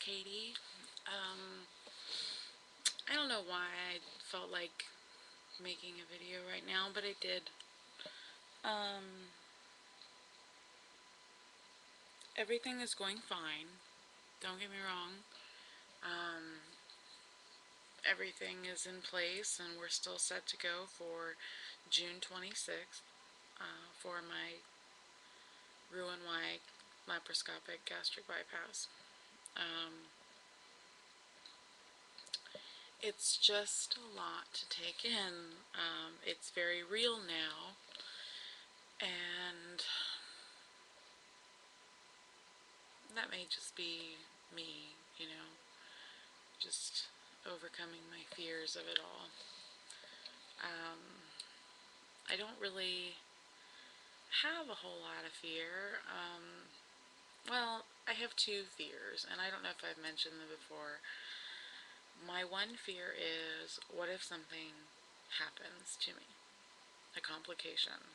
Katie. I don't know why I felt like making a video right now, but I did. Um, Everything is going fine. Don't get me wrong. Um, Everything is in place, and we're still set to go for June 26th for my Roux-en-Y laparoscopic gastric bypass. Um, it's just a lot to take in. It's very real now, and that may just be me, just overcoming my fears of it all. I don't really have a whole lot of fear. Well, I have two fears, and I don't know if I've mentioned them before. My one fear is, what if something happens to me? A complication.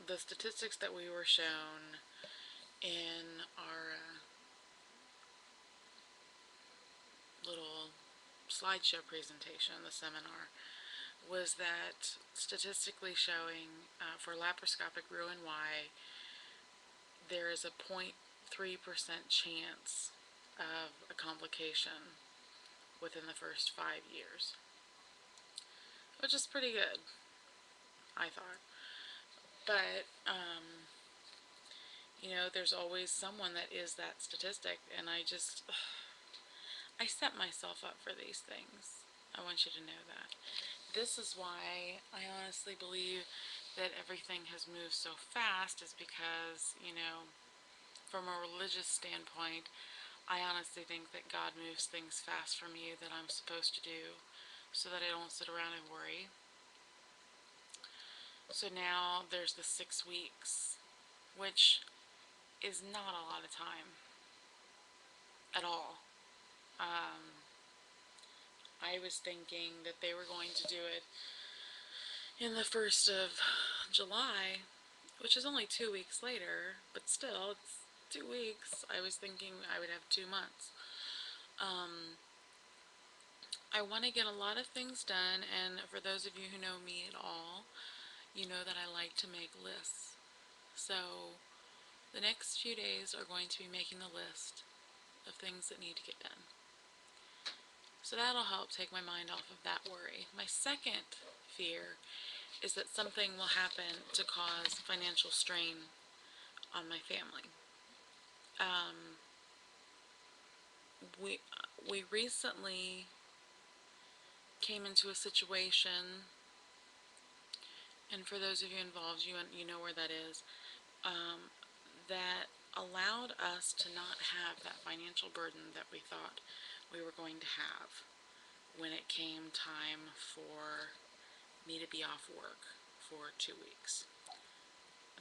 The statistics that we were shown in our little slideshow presentation, the seminar, was that statistically showing for laparoscopic Roux-en-Y, there is a 0.3% chance of a complication within the first 5 years, which is pretty good, I thought. But, there's always someone that is that statistic, and I set myself up for these things. I want you to know that. This is why I honestly believe that everything has moved so fast, is because, from a religious standpoint, I honestly think that God moves things fast for me that I'm supposed to do so that I don't sit around and worry. So now there's the 6 weeks, which is not a lot of time at all. I was thinking that they were going to do it in the 1st of July, which is only 2 weeks later, but still, it's 2 weeks. I was thinking I would have 2 months. I want to get a lot of things done, and for those of you who know me at all, you know that I like to make lists. So the next few days are going to be making the list of things that need to get done. So that'll help take my mind off of that worry. My second fear is that something will happen to cause financial strain on my family. We recently came into a situation, and for those of you involved, you know where that is, that allowed us to not have that financial burden that we thought we were going to have when it came time for me to be off work for 2 weeks.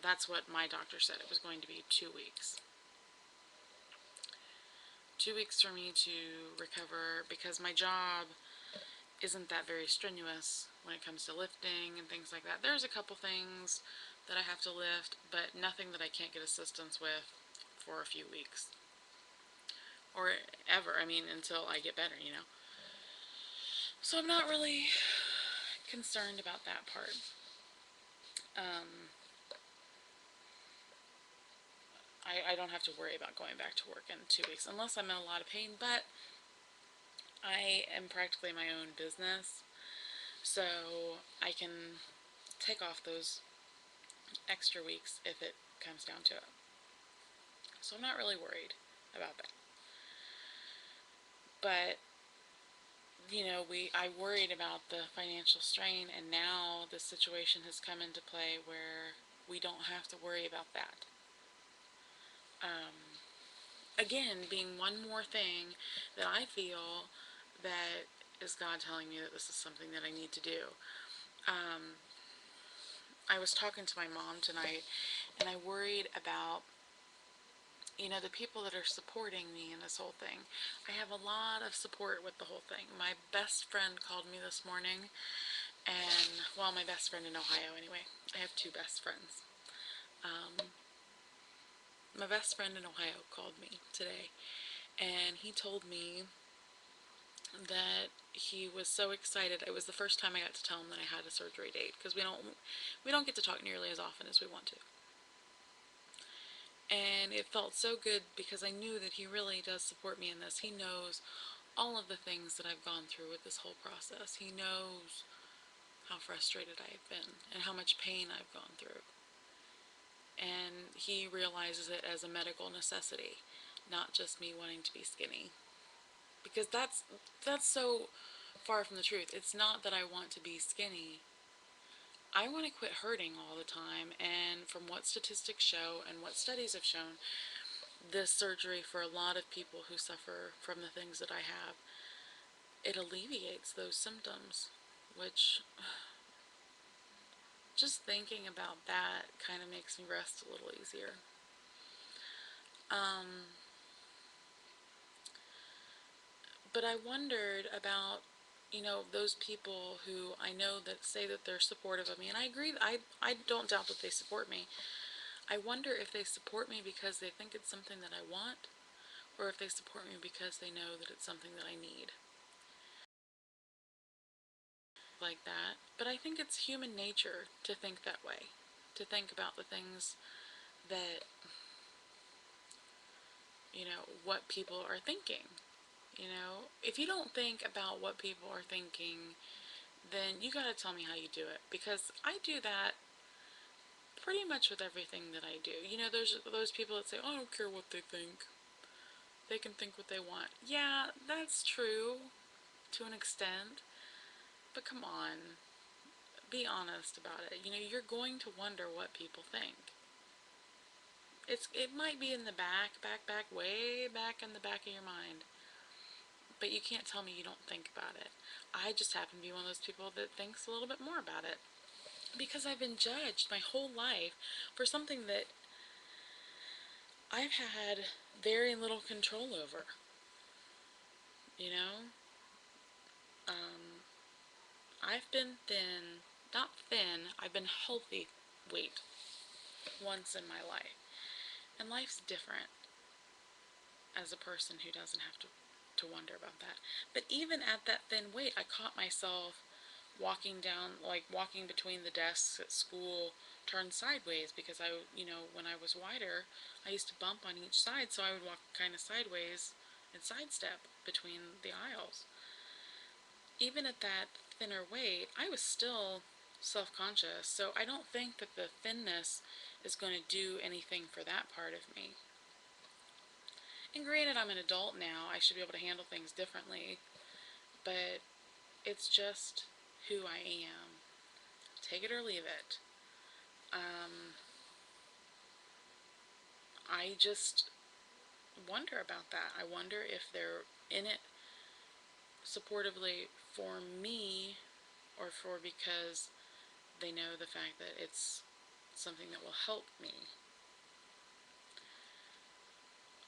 That's what my doctor said. It was going to be 2 weeks. 2 weeks for me to recover, because my job isn't that very strenuous when it comes to lifting and things like that. There's a couple things that I have to lift, but nothing that I can't get assistance with for a few weeks. Or ever, until I get better. So I'm not really concerned about that part. I don't have to worry about going back to work in 2 weeks, unless I'm in a lot of pain, but I am practically my own business, so I can take off those extra weeks if it comes down to it. So I'm not really worried about that. But, I worried about the financial strain, and now the situation has come into play where we don't have to worry about that. Again, being one more thing that I feel that is God telling me that this is something that I need to do. I was talking to my mom tonight, and I worried about, the people that are supporting me in this whole thing. I have a lot of support with the whole thing. My best friend called me this morning, and, well, my best friend in Ohio anyway. I have two best friends. My best friend in Ohio called me today, and he told me that he was so excited. It was the first time I got to tell him that I had a surgery date, because we don't get to talk nearly as often as we want to. And it felt so good because I knew that he really does support me in this. He knows all of the things that I've gone through with this whole process. He knows how frustrated I have been and how much pain I've gone through. And he realizes it as a medical necessity, not just me wanting to be skinny. Because that's so far from the truth. It's not that I want to be skinny. I want to quit hurting all the time, and from what statistics show and what studies have shown, this surgery for a lot of people who suffer from the things that I have, it alleviates those symptoms, which just thinking about that kind of makes me rest a little easier. Um, but I wondered about, those people who I know that say that they're supportive of me, and I agree. I don't doubt that they support me. I wonder if they support me because they think it's something that I want, or if they support me because they know that it's something that I need. Like that. But I think it's human nature to think that way, to think about the things that, what people are thinking. If you don't think about what people are thinking, then you gotta tell me how you do it, because I do that pretty much with everything that I do. There's those people that say, oh, I don't care what they think. They can think what they want. Yeah, that's true to an extent, but come on, be honest about it. You're going to wonder what people think. It might be in the back, way back in the back of your mind, but you can't tell me you don't think about it. I just happen to be one of those people that thinks a little bit more about it because I've been judged my whole life for something that I've had very little control over. You know, um, I've been thin, not thin. I've been healthy weight once in my life, and life's different as a person who doesn't have to wonder about that. But even at that thin weight, I caught myself walking between the desks at school, turned sideways because when I was wider, I used to bump on each side, so I would walk kind of sideways and sidestep between the aisles. Even at that thinner weight, I was still self-conscious, so I don't think that the thinness is going to do anything for that part of me. And granted, I'm an adult now, I should be able to handle things differently, but it's just who I am. Take it or leave it. Um, I just wonder about that. I wonder if they're in it supportively for me, or for because they know the fact that it's something that will help me.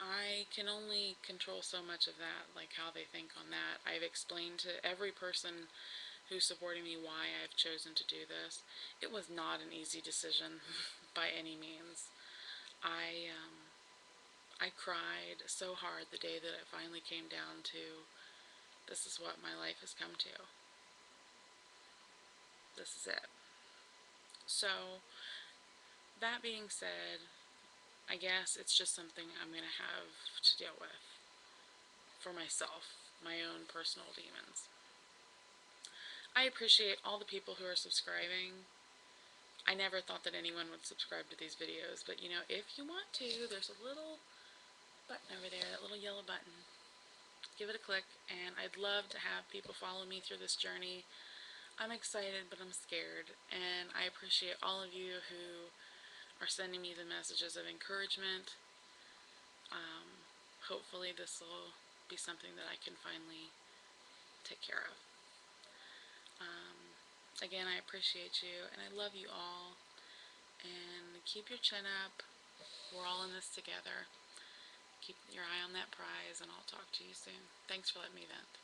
I can only control so much of that, like how they think on that. I've explained to every person who's supporting me why I've chosen to do this. It was not an easy decision by any means. I cried so hard the day that it finally came down to, this is what my life has come to. This is it. So, that being said, I guess it's just something I'm going to have to deal with for myself, my own personal demons. I appreciate all the people who are subscribing. I never thought that anyone would subscribe to these videos, but if you want to, there's a little button over there, that little yellow button. Give it a click, and I'd love to have people follow me through this journey. I'm excited, but I'm scared, and I appreciate all of you who are sending me the messages of encouragement. Hopefully this will be something that I can finally take care of. Again, I appreciate you, and I love you all, and keep your chin up. We're all in this together. Keep your eye on that prize, and I'll talk to you soon. Thanks for letting me vent.